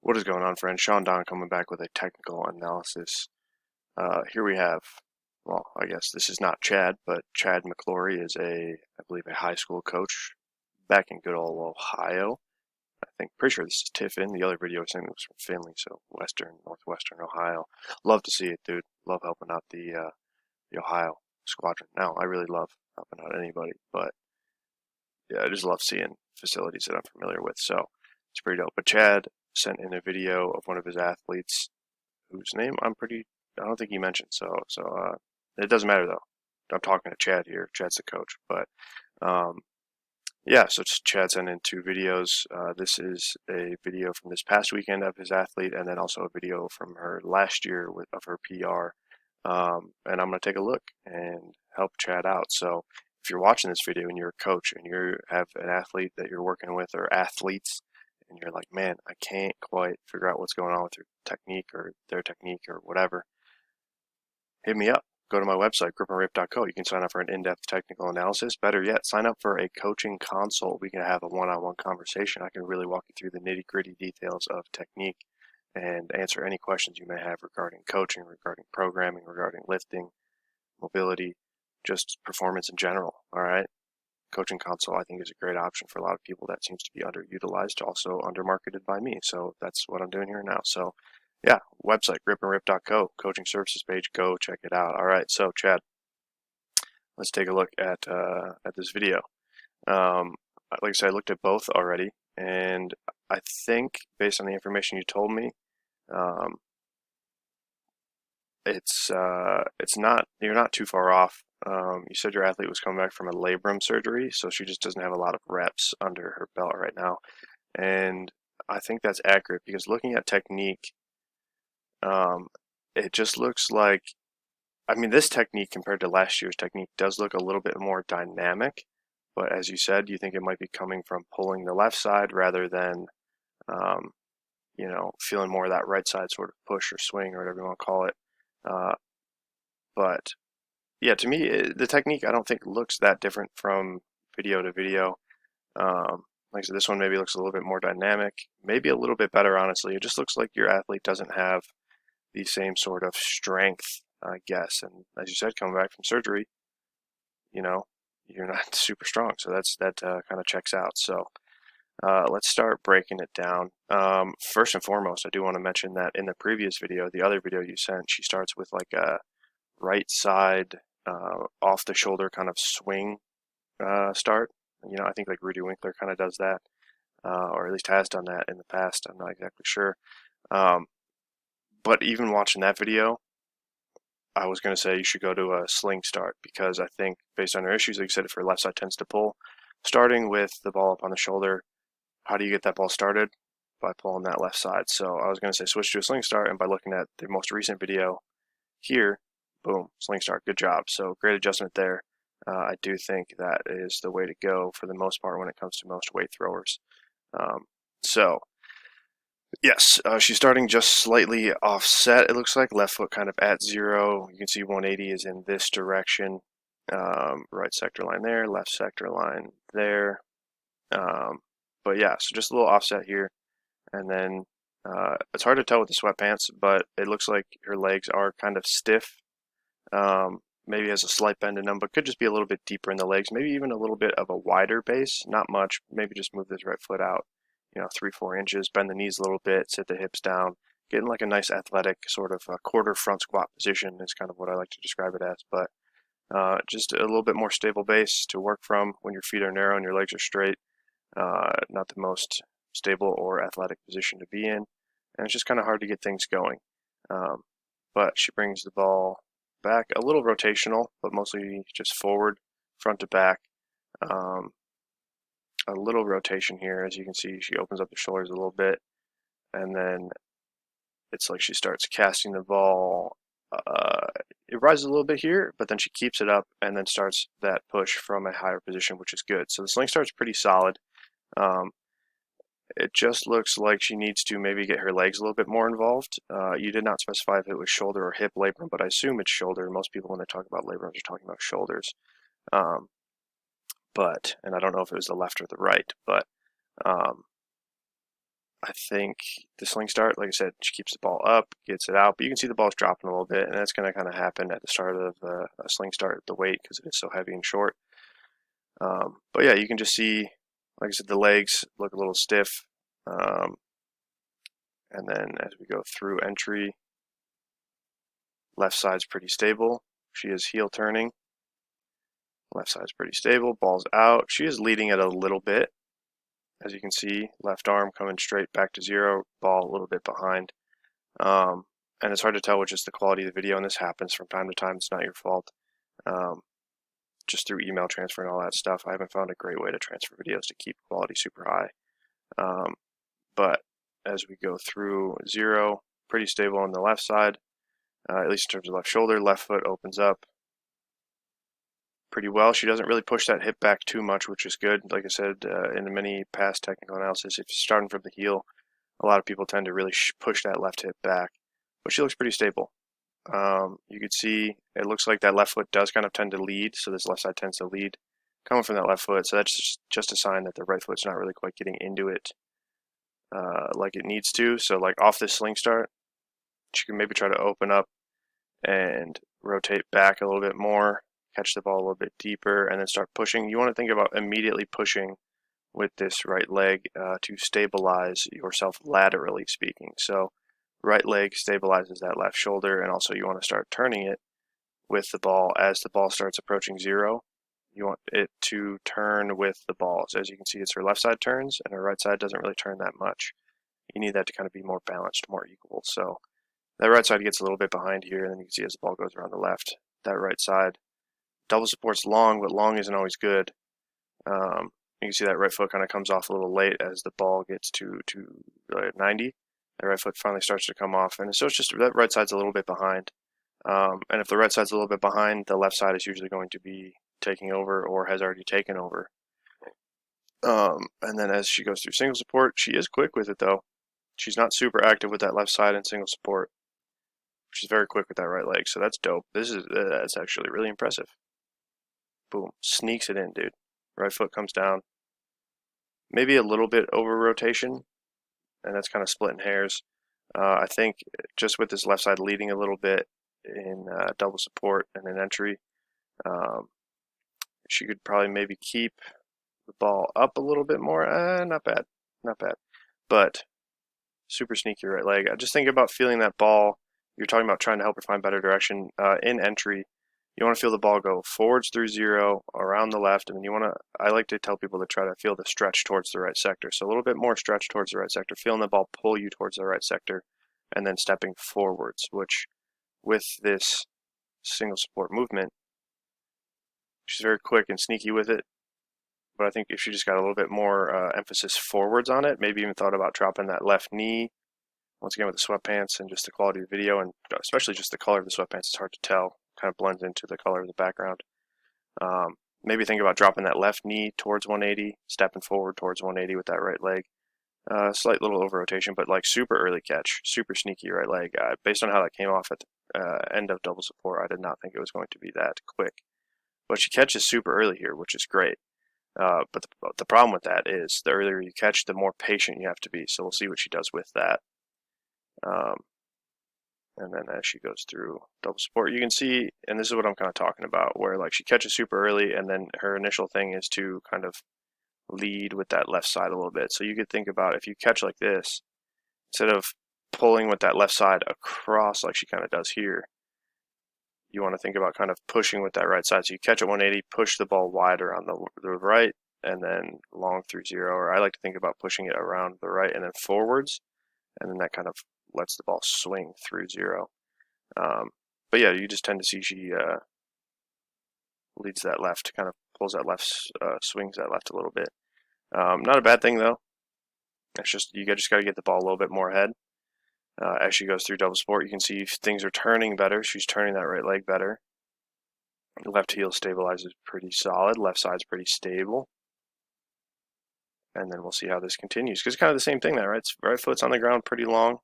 What is going on, friends? Sean Don coming back with a technical analysis. Here we have, well, I guess this is not Chad, but Chad McClory is I believe, a high school coach back in good old Ohio. Pretty sure this is Tiffin. The other video I was saying was from Findlay, so northwestern Ohio. Love to see it, dude. Love helping out the Ohio squadron. Now, I really love helping out anybody, but yeah, I just love seeing facilities that I'm familiar with, so it's pretty dope. But Chad sent in a video of one of his athletes whose name I don't think he mentioned. So it doesn't matter though. I'm talking to Chad here. Chad's the coach, but um, yeah. So Chad sent in two videos. This is a video from this past weekend of his athlete, and then also a video from her last year of her PR. And I'm gonna take a look and help Chad out. So if you're watching this video and you're a coach and you have an athlete that you're working with or athletes, and you're like, man, I can't quite figure out what's going on with your technique or their technique or whatever, hit me up. Go to my website, gripandrip.co. You can sign up for an in-depth technical analysis. Better yet, sign up for a coaching consult. We can have a one-on-one conversation. I can really walk you through the nitty-gritty details of technique and answer any questions you may have regarding coaching, regarding programming, regarding lifting, mobility, just performance in general. All right. Coaching console, I think, is a great option for a lot of people that seems to be underutilized, also undermarketed by me. So that's what I'm doing here now. So yeah, website, gripandrip.co, coaching services page, go check it out. All right, so Chad, let's take a look at this video. Like I said, I looked at both already, and I think based on the information you told me, um, it's not, you're not too far off. You said your athlete was coming back from a labrum surgery, so she just doesn't have a lot of reps under her belt right now. And I think that's accurate because looking at technique, it just looks like, I mean, this technique compared to last year's technique does look a little bit more dynamic. But as you said, you think it might be coming from pulling the left side rather than, um, feeling more of that right side sort of push or swing or whatever you want to call it. Uh, but yeah, to me, the technique I don't think looks that different from video to video. Like I said, this one maybe looks a little bit more dynamic, maybe a little bit better, honestly. It just looks like your athlete doesn't have the same sort of strength, I guess. And as you said, coming back from surgery, you know, you're not super strong. So that kind of checks out. So let's start breaking it down. First and foremost, I do want to mention that in the previous video, the other video you sent, she starts with like a right side off the shoulder kind of swing start. I think like Rudy Winkler kind of does that, or at least has done that in the past. I'm not exactly sure. Um, but even watching that video, I was going to say you should go to a sling start because I think based on her issues, like you said, if her left side tends to pull, starting with the ball up on the shoulder, how do you get that ball started? By pulling that left side. So I was going to say switch to a sling start, and by looking at the most recent video here, boom, sling start, good job. So great adjustment there. I do think that is the way to go for the most part when it comes to most weight throwers. So yes, she's starting just slightly offset, it looks like. Left foot kind of at zero. You can see 180 is in this direction. Right sector line there, left sector line there. But yeah, so just a little offset here. And then it's hard to tell with the sweatpants, but it looks like her legs are kind of stiff. Maybe has a slight bend in them, but could just be a little bit deeper in the legs. Maybe even a little bit of a wider base. Not much. Maybe just move this right foot out, 3-4 inches. Bend the knees a little bit. Sit the hips down. Getting like a nice athletic sort of quarter front squat position is kind of what I like to describe it as. But just a little bit more stable base to work from when your feet are narrow and your legs are straight. Not the most stable or athletic position to be in. And it's just kind of hard to get things going. But she brings the ball back, a little rotational, but mostly just forward, front to back. A little rotation here, as you can see, she opens up the shoulders a little bit, and then it's like she starts casting the ball. It rises a little bit here, but then she keeps it up and then starts that push from a higher position, which is good. So the sling start's pretty solid. It just looks like she needs to maybe get her legs a little bit more involved. You did not specify if it was shoulder or hip labrum, but I assume it's shoulder. Most people, when they talk about labrums, are talking about shoulders. And I don't know if it was the left or the right, but I think the sling start, like I said, she keeps the ball up, gets it out, but you can see the ball's dropping a little bit, and that's going to kind of happen at the start of a sling start, the weight, because it is so heavy and short. But yeah, you can just see, like I said, the legs look a little stiff. And then as we go through entry, left side's pretty stable. She is heel turning. Left side's pretty stable. Ball's out. She is leading it a little bit. As you can see, left arm coming straight back to zero, ball a little bit behind. And it's hard to tell which is the quality of the video, and this happens from time to time. It's not your fault. Just through email transfer and all that stuff, I haven't found a great way to transfer videos to keep quality super high. But as we go through zero, pretty stable on the left side, at least in terms of left shoulder. Left foot opens up pretty well. She doesn't really push that hip back too much, which is good. Like I said, in many past technical analysis, if you're starting from the heel, a lot of people tend to really push that left hip back. But she looks pretty stable. You could see it looks like that left foot does kind of tend to lead, so this left side tends to lead coming from that left foot. So that's just a sign that the right foot's not really quite getting into it like it needs to. So like off this sling start, she can maybe try to open up and rotate back a little bit more, catch the ball a little bit deeper, and then start pushing. You want to think about immediately pushing with this right leg to stabilize yourself laterally speaking. So right leg stabilizes that left shoulder, and also you want to start turning it with the ball as the ball starts approaching zero. You want it to turn with the ball. So as you can see, it's her left side turns, and her right side doesn't really turn that much. You need that to kind of be more balanced, more equal. So that right side gets a little bit behind here, and then you can see as the ball goes around the left, that right side double support's long, but long isn't always good. You can see that right foot kind of comes off a little late as the ball gets to 90. The right foot finally starts to come off, and so it's just that right side's a little bit behind. And if the right side's a little bit behind, the left side is usually going to be taking over or has already taken over. And then as she goes through single support, she is quick with it though. She's not super active with that left side in single support. She's very quick with that right leg, so that's dope. That's actually really impressive. Boom, sneaks it in, dude. Right foot comes down. Maybe a little bit over rotation, and that's kind of splitting hairs. I think just with this left side leading a little bit in double support and in entry, she could probably maybe keep the ball up a little bit more. Not bad, not bad. But super sneaky right leg. I just think about feeling that ball. You're talking about trying to help her find better direction in entry. You want to feel the ball go forwards through zero, around the left, and then you want to, I like to tell people to try to feel the stretch towards the right sector. So a little bit more stretch towards the right sector, feeling the ball pull you towards the right sector, and then stepping forwards, which with this single support movement, she's very quick and sneaky with it. But I think if she just got a little bit more emphasis forwards on it, maybe even thought about dropping that left knee, once again with the sweatpants and just the quality of the video, and especially just the color of the sweatpants, it's hard to tell. Kind of blends into the color of the background. Maybe think about dropping that left knee towards 180, stepping forward towards 180 with that right leg. Slight little over rotation, but like super early catch, super sneaky right leg. Based on how that came off at the end of double support, I did not think it was going to be that quick. But she catches super early here, which is great. But the problem with that is the earlier you catch, the more patient you have to be. So we'll see what she does with that. And then as she goes through double support, you can see, and this is what I'm kind of talking about, where like she catches super early, and then her initial thing is to kind of lead with that left side a little bit. So you could think about if you catch like this, instead of pulling with that left side across like she kind of does here, you want to think about kind of pushing with that right side. So you catch at 180, push the ball wider on the right, and then long through zero. Or I like to think about pushing it around the right and then forwards, and then that kind of lets the ball swing through zero. But yeah, you just tend to see she leads that left, kind of pulls that left, swings that left a little bit. Not a bad thing though. It's just you just got to get the ball a little bit more ahead. As she goes through double support, you can see things are turning better. She's turning that right leg better. The left heel stabilizes pretty solid. Left side's pretty stable. And then we'll see how this continues. Because it's kind of the same thing there, right? Right foot's on the ground pretty long.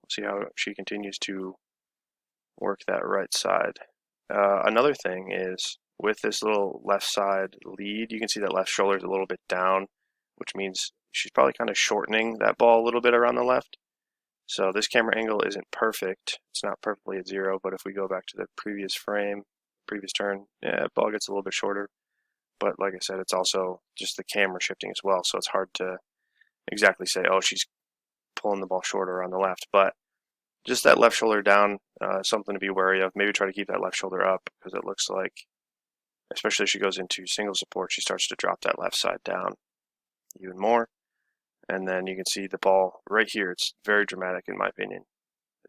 We'll see how she continues to work that right side. Another thing is with this little left side lead, you can see that left shoulder is a little bit down, which means she's probably kind of shortening that ball a little bit around the left. So this camera angle isn't perfect. It's not perfectly at 0, but if we go back to the previous frame, previous turn, yeah, ball gets a little bit shorter. But like I said, it's also just the camera shifting as well, so it's hard to exactly say, oh, she's pulling the ball shorter on the left. But just that left shoulder down, something to be wary of. Maybe try to keep that left shoulder up, because it looks like, especially as she goes into single support, she starts to drop that left side down even more. And then you can see the ball right here. It's very dramatic in my opinion.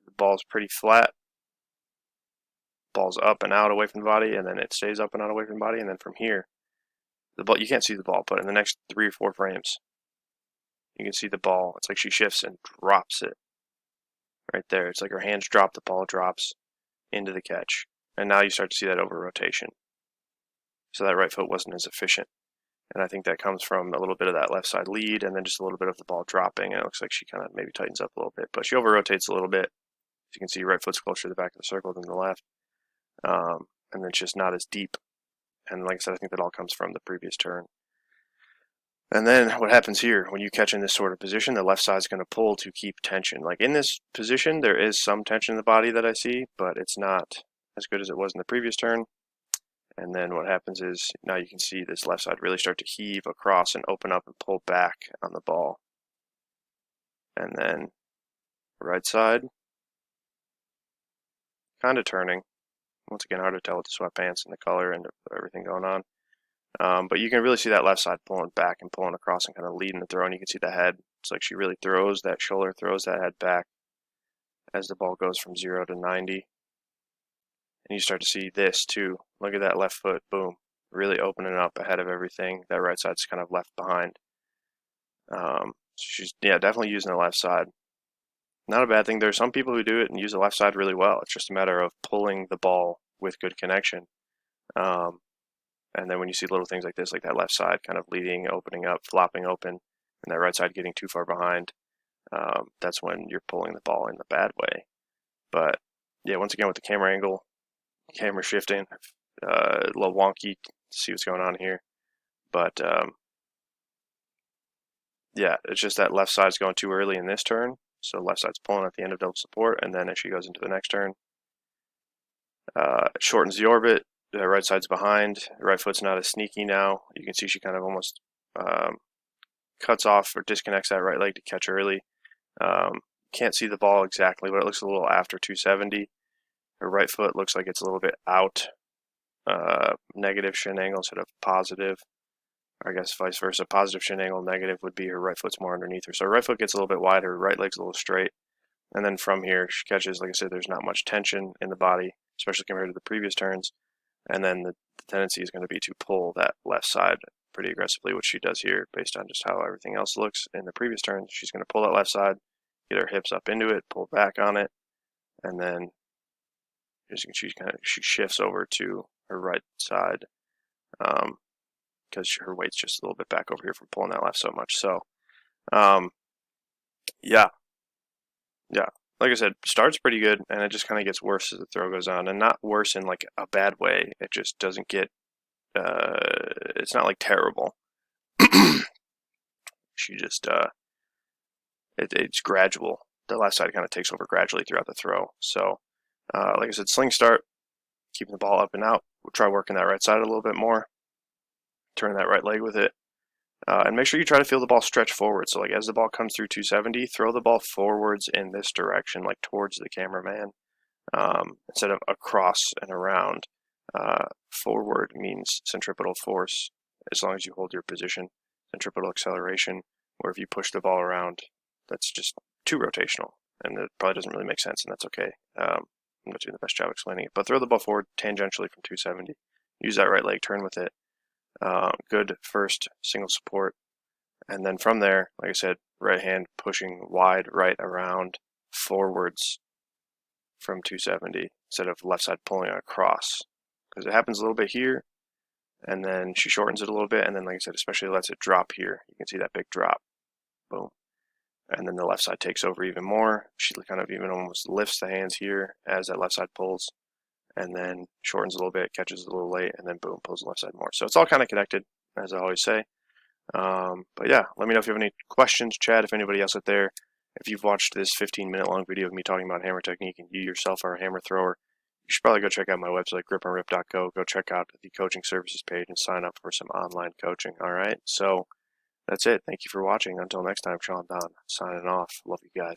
The ball's pretty flat. Ball's up and out away from the body, and then it stays up and out away from the body. And then from here, the ball, you can't see the ball, but in the next 3 or 4 frames, you can see the ball. It's like she shifts and drops it right there. It's like her hands drop, the ball drops into the catch. And now you start to see that over rotation. So that right foot wasn't as efficient. And I think that comes from a little bit of that left side lead, and then just a little bit of the ball dropping. And it looks like she kind of maybe tightens up a little bit, but she over rotates a little bit. As you can see, right foot's closer to the back of the circle than the left. And it's just not as deep. And like I said, I think that all comes from the previous turn. And then what happens here, when you catch in this sort of position, the left side's going to pull to keep tension. Like in this position, there is some tension in the body that I see, but it's not as good as it was in the previous turn. And then what happens is, now you can see this left side really start to heave across and open up and pull back on the ball. And then right side, kind of turning. Once again, hard to tell with the sweatpants and the color and everything going on. But you can really see that left side pulling back and pulling across and kind of leading the throw. And you can see the head. It's like she really throws that shoulder, throws that head back as the ball goes from 0 to 90. And you start to see this too. Look at that left foot, boom, really opening up ahead of everything. That right side's kind of left behind. She's definitely using the left side. Not a bad thing. There's some people who do it and use the left side really well. It's just a matter of pulling the ball with good connection. And then when you see little things like this, like that left side kind of leading, opening up, flopping open, and that right side getting too far behind, that's when you're pulling the ball in the bad way. But yeah, once again with the camera angle, camera shifting, a little wonky to see what's going on here. But yeah, it's just that left side's going too early in this turn. So left side's pulling at the end of double support, and then as she goes into the next turn, it shortens the orbit. The right side's behind. The right foot's not as sneaky now. You can see she kind of almost cuts off or disconnects that right leg to catch early. Can't see the ball exactly, but it looks a little after 270. Her right foot looks like it's a little bit out, negative shin angle instead of positive. Or I guess vice versa. Positive shin angle, negative would be her right foot's more underneath her. So her right foot gets a little bit wider, her right leg's a little straight. And then from here, she catches, like I said, there's not much tension in the body, especially compared to the previous turns. And then the tendency is going to be to pull that left side pretty aggressively, which she does here based on just how everything else looks in the previous turns. She's going to pull that left side, get her hips up into it, pull back on it, and then as you can see, she shifts over to her right side because her weight's just a little bit back over here from pulling that left so much. So, yeah. Like I said, starts pretty good, and it just kind of gets worse as the throw goes on, and not worse in like a bad way. It just doesn't get. It's not like terrible. She just it's gradual. The left side kind of takes over gradually throughout the throw. So, like I said, sling start, keeping the ball up and out. We'll try working that right side a little bit more. Turn that right leg with it. And make sure you try to feel the ball stretch forward. So like as the ball comes through 270, throw the ball forwards in this direction, like towards the cameraman, instead of across and around. Forward means centripetal force, as long as you hold your position. Centripetal acceleration, where if you push the ball around, that's just too rotational, and it probably doesn't really make sense, and that's okay. I'm not doing the best job explaining it, but throw the ball forward tangentially from 270. Use that right leg, turn with it. Good first single support, and then from there, like I said, right hand pushing wide right around forwards from 270 instead of left side pulling across, because it happens a little bit here, and then she shortens it a little bit, and then like I said, especially lets it drop here. You can see that big drop, boom, and then the left side takes over even more. She kind of even almost lifts the hands here as that left side pulls, and then shortens a little bit, catches a little late, and then boom, pulls the left side more. So it's all kind of connected, as I always say. But yeah, let me know if you have any questions, Chad, if anybody else out there. If you've watched this 15-minute long video of me talking about hammer technique and you yourself are a hammer thrower, you should probably go check out my website, gripandrip.co. Go check out the coaching services page and sign up for some online coaching. All right. So that's it. Thank you for watching. Until next time, Sean Don signing off. Love you guys.